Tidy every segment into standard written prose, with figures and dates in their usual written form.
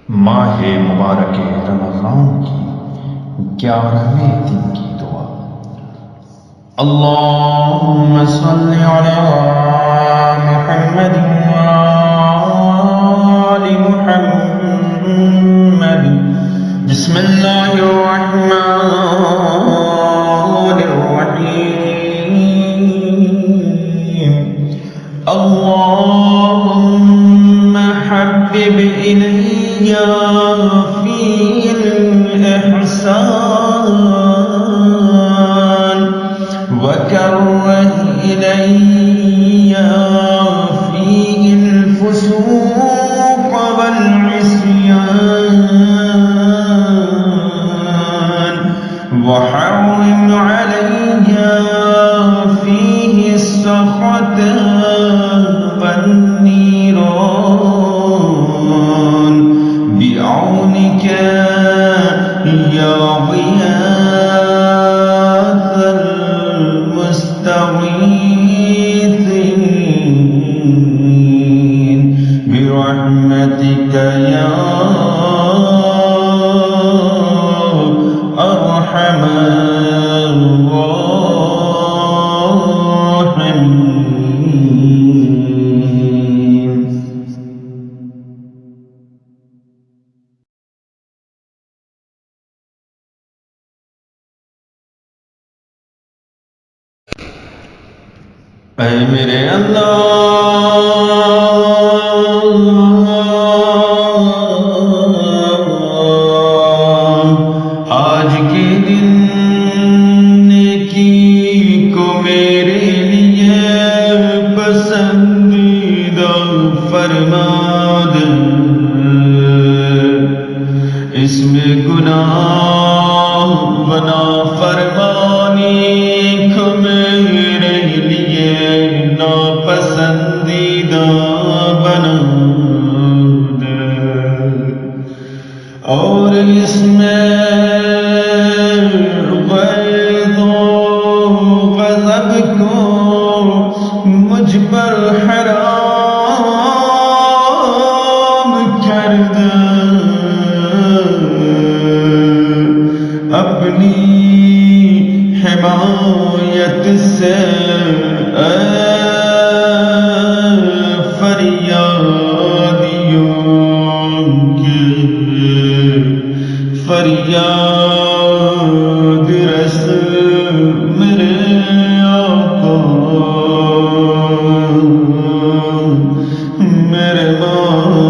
ماہ مبارک رمضان کی 11ویں دن کی دعا۔ اللہم صل علی محمد وآل محمد۔ بسم اللہ الرحمن الرحیم۔ اللہم حبب الی فی الإحسان وكره إلي فيه الفسوق والعصيان وحرم علي فيه السخط والنيران بعونك يا غياث المستغيثين برحمتك يا أرحم الراحمين۔ اے میرے اللہ، آج کے دن نیکی کو میرے لیے پسندیدہ فرما دے، اس میں گناہ بنا فرمانی کو میرے لیے ناپسندیدہ بنا دے، اور اس میں غیظ و غضب کو مجھ پر حرام کر دے، اپنی حمایت سے اے فریادیوں کی فریاد رس میرے آقا، میرے مولا۔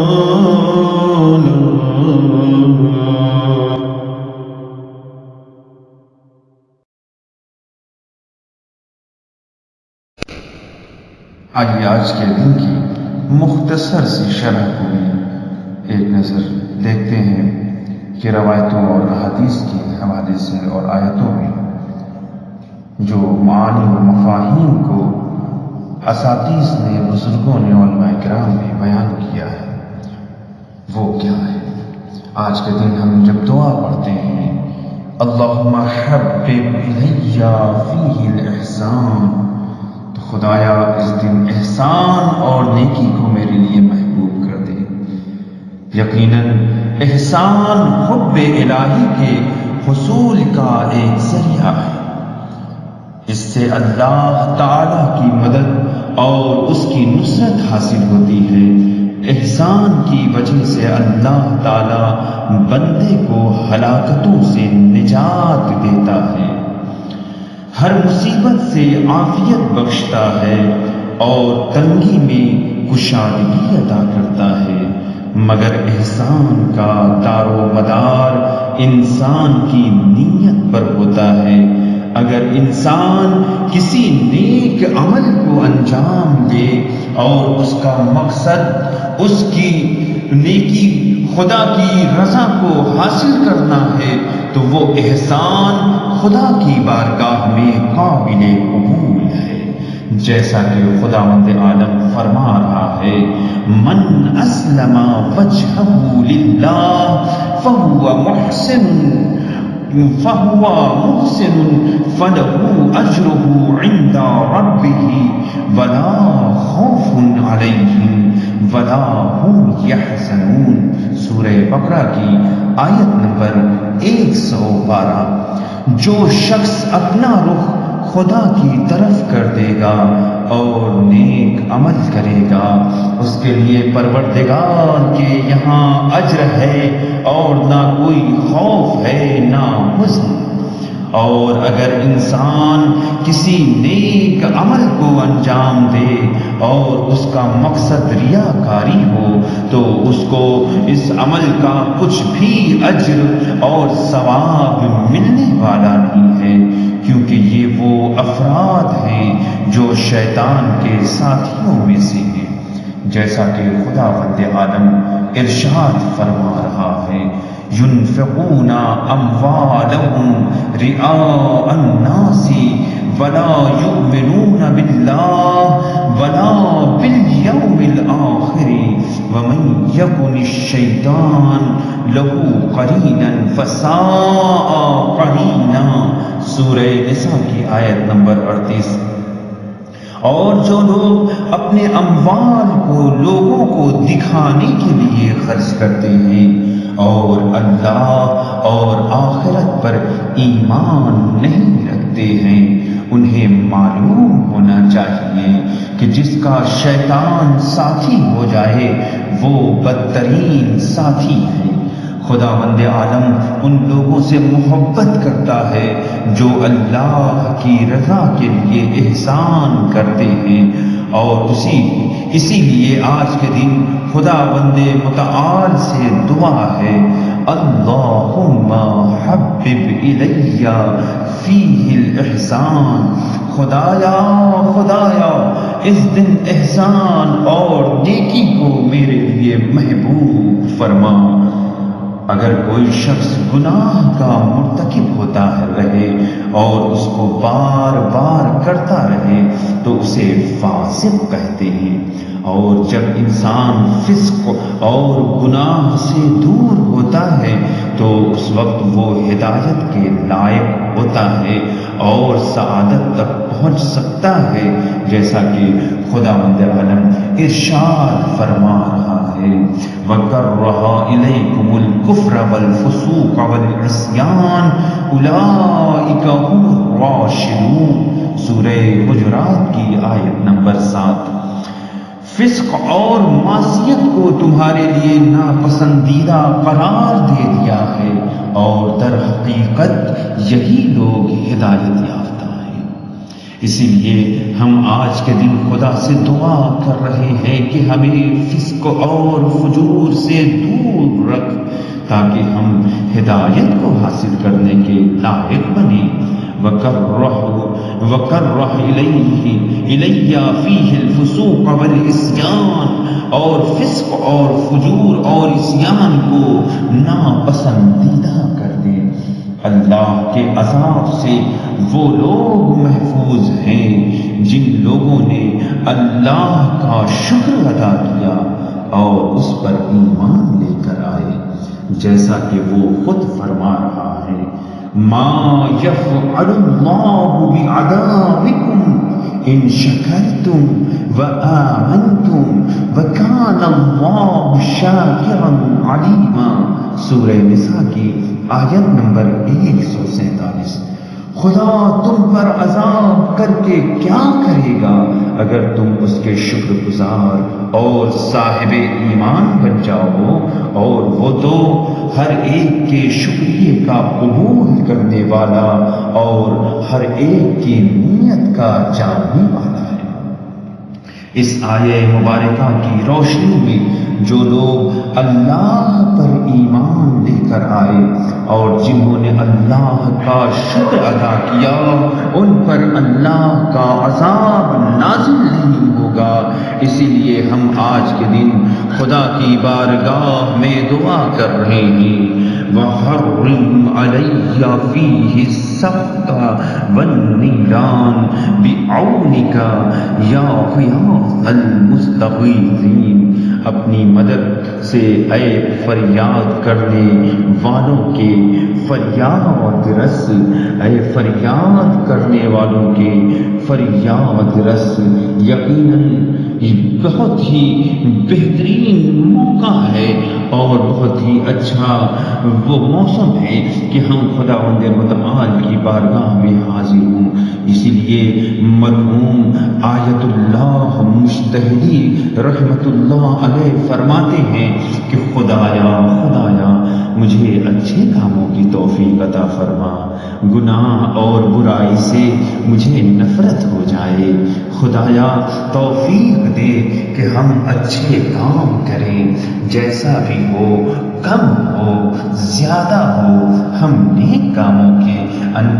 آئیے آج کے دن کی مختصر سی شرح کو بھی ایک نظر دیکھتے ہیں کہ روایتوں اور احادیث کے حوالے سے اور آیتوں میں جو معانی و مفاہیم کو اساتذہ نے، بزرگوں نے، علماء کرام نے بیان کیا ہے وہ کیا ہے۔ آج کے دن ہم جب دعا پڑھتے ہیں اللہم حبب الی فیہ الاحسان، تو خدایا اس دن احسان اور نیکی کو میرے لیے محبوب کر دے۔ یقیناً احسان حب الہی کے حصول کا ایک ذریعہ ہے، اس سے اللہ تعالی کی مدد اور اس کی نصرت حاصل ہوتی ہے۔ احسان کی وجہ سے اللہ تعالی بندے کو ہلاکتوں سے نجات دیتا ہے، ہر مصیبت سے عافیت بخشتا ہے اور تنگی میں کشادگی عطا کرتا ہے، مگر احسان کا دار و مدار انسان کی نیت پر ہوتا ہے۔ اگر انسان کسی نیک عمل کو انجام دے اور اس کا مقصد اس کی نیکی خدا کی رضا کو حاصل کرنا ہے تو وہ احسان خدا کی بارگاہ میں قابل قبول ہے، جیسا کہ خداوند عالم فرما رہا ہے من اسلم وجهه للہ فهو محسن فله اجره عند ربه ولا خوف علیہم ولا هم يحزنون۔ سورہ بقرہ کی آیت نمبر 112۔ جو شخص اپنا رخ خدا کی طرف کر دے گا اور نیک عمل کرے گا، اس کے لیے پروردگار کے یہاں اجر ہے اور نہ کوئی خوف ہے نہ حزن۔ اور اگر انسان کسی نیک عمل کو انجام دے اور اس کا مقصد ریاکاری ہو تو اس کو اس عمل کا کچھ بھی اجر اور ثواب ملنے والا نہیں ہے، کیونکہ یہ وہ افراد ہیں جو شیطان کے ساتھیوں میں سے ہیں، جیسا کہ خداوند عالم ارشاد فرما رہا ہے: ينفقون أموالهم رئاء الناس ولا يؤمنون بالله ولا باليوم الآخر ومن يكن الشيطان له قرينا فساء قرينا۔ سورہ نساء کی آیت نمبر 38۔ اور جو لوگ اپنے اموال کو لوگوں کو دکھانے کے لیے خرچ کرتے ہیں اور اللہ اور آخرت پر ایمان نہیں رکھتے ہیں، انہیں معلوم ہونا چاہیے کہ جس کا شیطان ساتھی ہو جائے وہ بدترین ساتھی ہے۔ خداوند عالم ان لوگوں سے محبت کرتا ہے جو اللہ کی رضا کے لیے احسان کرتے ہیں، اور اسی لیے آج کے دن خداوند متعال سے دعا ہے: اللہم حبب الی فیہ الاحسان۔ خدایا اس دن احسان اور نیکی کو میرے لیے محبوب فرما۔ اگر کوئی شخص گناہ کا مرتکب ہوتا رہے اور اس کو بار بار کرتا رہے تو اسے فاسق کہتے ہیں، اور جب انسان فسق اور گناہ سے دور ہوتا ہے تو اس وقت وہ ہدایت کے لائق ہوتا ہے اور سعادت تک پہنچ سکتا ہے، جیسا کہ خداوند عالم ارشاد فرما رہا ہے: وَكَرَّهَ إِلَيْكُمُ الْكُفْرَ وَالْفُسُوقَ وَالْعِصْيَانَ أُولَٰئِكَ هُمُ الرَّاشِدُونَ۔ سورہ حجرات کی آیت نمبر 7۔ فسق اور معصیت کو تمہارے لیے ناپسندیدہ قرار دے دیا ہے، اور در حقیقت یہی لوگ ہدایت یافتہ ہیں۔ اسی لیے ہم آج کے دن خدا سے دعا کر رہے ہیں کہ ہمیں فسق اور فجور سے دور رکھ، تاکہ ہم ہدایت کو حاصل کرنے کے لائق بنیں۔ وَكَرَّهَ إِلَيَّ فِيهِ الْفُسُوقَ وَالْعِصْيَانَ، اور فسق اور فجور اور عصیان کو ناپسندیدہ کر دے۔ اللہ کے عذاب سے وہ لوگ محفوظ ہیں جن لوگوں نے اللہ کا شکر ادا کیا اور اس پر ایمان لے کر آئے، جیسا کہ وہ خود فرما رہا ہے: ما يفعل الله بعذابكم ان شكرتم وآمنتم وكان الله شاكرا عليما۔ سورہ نساء کی آیت نمبر 147۔ خدا تم پر عذاب کر کے کیا کرے گا اگر تم اس کے شکر گزار اور صاحب ایمان بن جاؤ، اور وہ تو ہر ایک کے شکریہ کا قبول کرنے والا اور ہر ایک کی نیت کا جاننے والا ہے۔ اس آیہ مبارکہ کی روشنی میں جو لوگ اللہ پر ایمان لے کر آئے اور جنہوں نے اللہ کا شکر ادا کیا، ان پر اللہ کا عذاب نازل نہیں ہوگا۔ اسی لیے ہم آج کے دن خدا کی بارگاہ میں دعا کر رہے ہیں: وَحَرِّمْ عَلَيَّ فِيهِ السَّخْطَ وَالنِّيرَانَ بِعَوْنِكَ يَا غِيَاثَ الْمُسْتَغِيثِينَ۔ اپنی مدد سے اے فریاد کرنے والوں کے فریاد رس، اے فریاد کرنے والوں کے فریاد رس، یقیناً بہت ہی بہترین موقع ہے اور بہت ہی اچھا وہ موسم ہے کہ ہم خداوند متعال کی بارگاہ میں حاضر ہوں۔ اسی لیے مرحوم آیت اللہ مجتہدی رحمت اللہ علیہ فرماتے ہیں کہ خدایا مجھے اچھے کاموں کی توفیق عطا فرما، گناہ اور برائی سے مجھے نفرت ہو جائے۔ خدایا توفیق دے کہ ہم اچھے کام کریں، جیسا بھی ہو، کم ہو زیادہ ہو، ہم نیک کاموں کے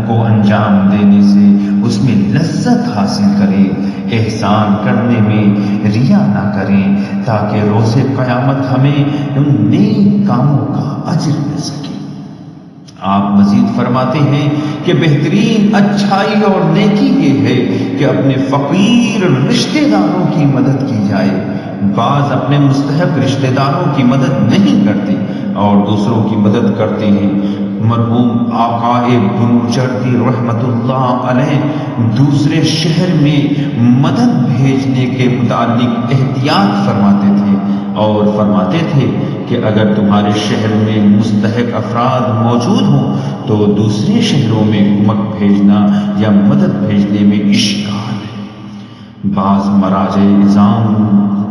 کو انجام دینے سے اس میں لذت حاصل کریں، احسان کرنے میں ریا نہ کریں، تاکہ روز قیامت ہمیں ان نیک کاموں کا اجر مل سکے۔ آپ مزید فرماتے ہیں کہ بہترین اچھائی اور نیکی یہ ہے کہ اپنے فقیر رشتہ داروں کی مدد کی جائے۔ بعض اپنے مستحق رشتہ داروں کی مدد نہیں کرتے اور دوسروں کی مدد کرتے ہیں۔ مرحوم آقا بنوجردی رحمت اللہ علیہ دوسرے شہر میں مدد بھیجنے کے متعلق احتیاط فرماتے تھے اور فرماتے تھے کہ اگر تمہارے شہر میں مستحق افراد موجود ہوں تو دوسرے شہروں میں کمک بھیجنا یا مدد بھیجنے میں اشکال ہے۔ بعض مراجع نظام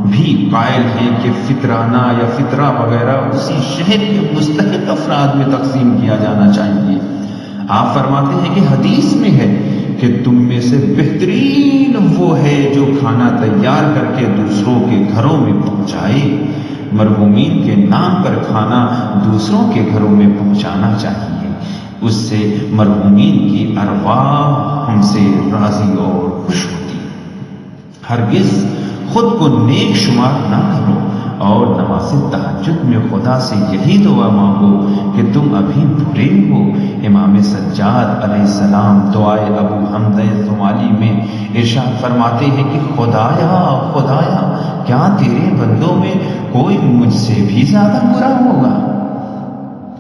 بھی قائل ہیں کہ فطرانہ یا فطرہ وغیرہ اسی شہر کے مستحق افراد میں تقسیم کیا جانا چاہیے۔ آپ فرماتے ہیں کہ حدیث میں ہے کہ تم میں سے بہترین وہ ہے جو کھانا تیار کر کے دوسروں کے گھروں میں پہنچائے۔ مرحومین کے نام پر کھانا دوسروں کے گھروں میں پہنچانا چاہیے، اس سے مرحومین کی ارواح ہم سے راضی اور خوش ہوتی۔ ہرگز خود کو نیک شمار نہ کرو اور نماز تہجد میں خدا سے یہی دعا مانگو کہ تم ابھی برے ہو۔ امام سجاد علیہ السلام دعائے ابو حمزہ ثمالی میں ارشاد فرماتے ہیں کہ خدایا کیا تیرے بندوں میں کوئی مجھ سے بھی زیادہ برا ہوگا؟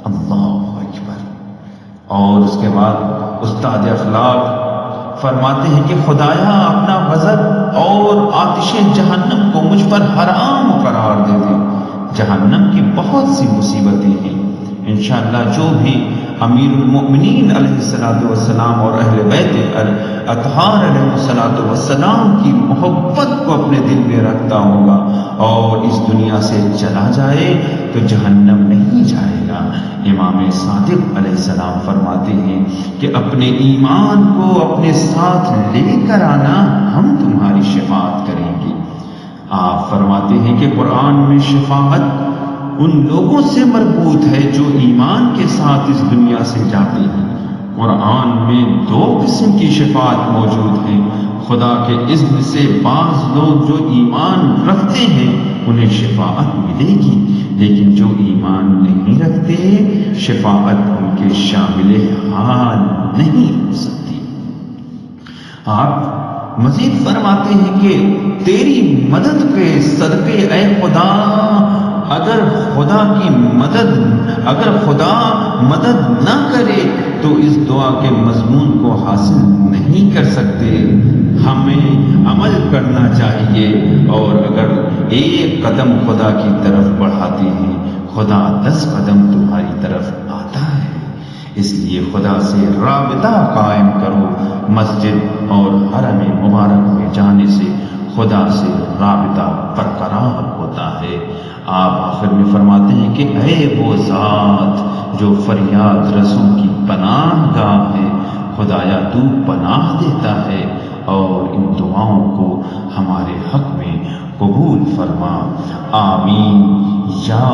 اللہ اکبر۔ اور اس کے بعد استاد اخلاق فرماتے ہیں کہ خدایا اپنا غضب اور آتش جہنم کو مجھ پر حرام قرار دے دے۔ جہنم کی بہت سی مصیبتیں ہیں، انشاءاللہ جو بھی امیر المؤمنین علیہ السلام اور اہل بیت اطہار علیہ السلام کی محبت کو اپنے دل میں رکھتا ہوگا اور اس دنیا سے چلا جائے تو جہنم نہیں جائے گا۔ امام صادق علیہ السلام فرماتے ہیں کہ اپنے ایمان کو اپنے ساتھ لے کر آنا، ہم تمہاری شفاعت کریں گے۔ آپ فرماتے ہیں کہ قرآن میں شفاعت ان لوگوں سے مربوط ہے جو ایمان کے ساتھ اس دنیا سے جاتے ہیں۔ قرآن میں 2 قسم کی شفاعت موجود ہیں۔ خدا کے اذن سے بعض لوگ جو ایمان رکھتے ہیں انہیں شفاعت ملے گی، لیکن جو ایمان نہیں رکھتے شفاعت ان کے شامل حال نہیں ہو سکتی۔ آپ مزید فرماتے ہیں کہ تیری مدد کے صدقے اے خدا، اگر خدا مدد نہ کرے تو اس دعا کے مضمون کو حاصل نہیں کر سکتے۔ ہمیں عمل کرنا چاہیے اور اگر 1 قدم خدا کی طرف بڑھاتے ہیں خدا 10 قدم تمہاری طرف آتا ہے۔ اس لیے خدا سے رابطہ قائم کرو۔ مسجد اور حرم مبارک میں جانے سے خدا سے رابطہ برقرار ہوتا ہے۔ آپ آخر میں فرماتے ہیں کہ اے وہ ذات جو فریاد رسوں کی پناہ گاہ ہے، خدایا تو پناہ دیتا ہے اور ان دعاؤں کو ہمارے حق میں قبول فرما۔ آمین یا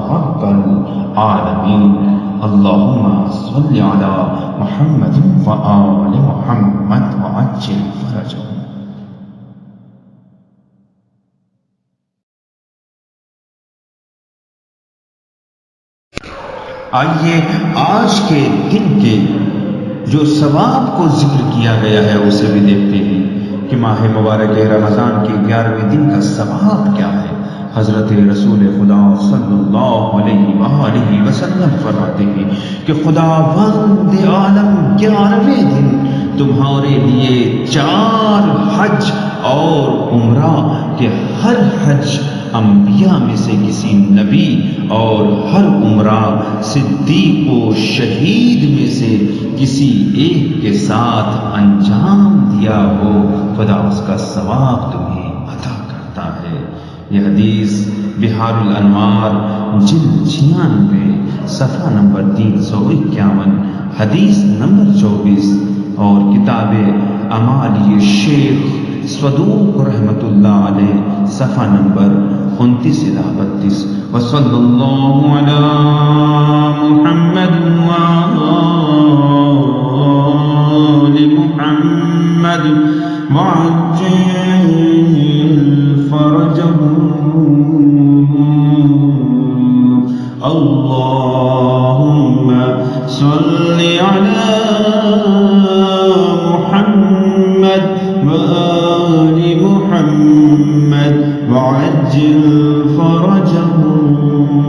رب العالمین۔ اللہم صلی علی محمد وآل محمد وعجل فرجہ۔ آئیے آج کے دن کے جو ثواب کو ذکر کیا گیا ہے اسے بھی دیکھتے ہیں کہ ماہ مبارک رمضان کے 11ویں دن کا ثواب کیا ہے۔ حضرت رسول خدا صلی اللہ علیہ وآلہ وسلم فرماتے ہیں کہ خداوند عالم 11ویں دن تمہارے لیے 4 حج اور عمرہ کے ہر حج انبیاء میں سے کسی نبی اور ہر عمرہ صدیق و شہید میں سے کسی ایک کے ساتھ انجام دیا ہو، خدا اس کا ثواب تمہیں عطا کرتا ہے۔ یہ حدیث بحار الانوار جلد 96 صفحہ نمبر 351، حدیث نمبر 24، اور کتاب اعمال شیخ صدوق رحمۃ اللہ علیہ صفحہ نمبر 29 الی 32۔ وصلی اللہ علی محمد وآل محمد وعجل فرجهم اللهم صل على محمد وآل محمد وعجل فرجهم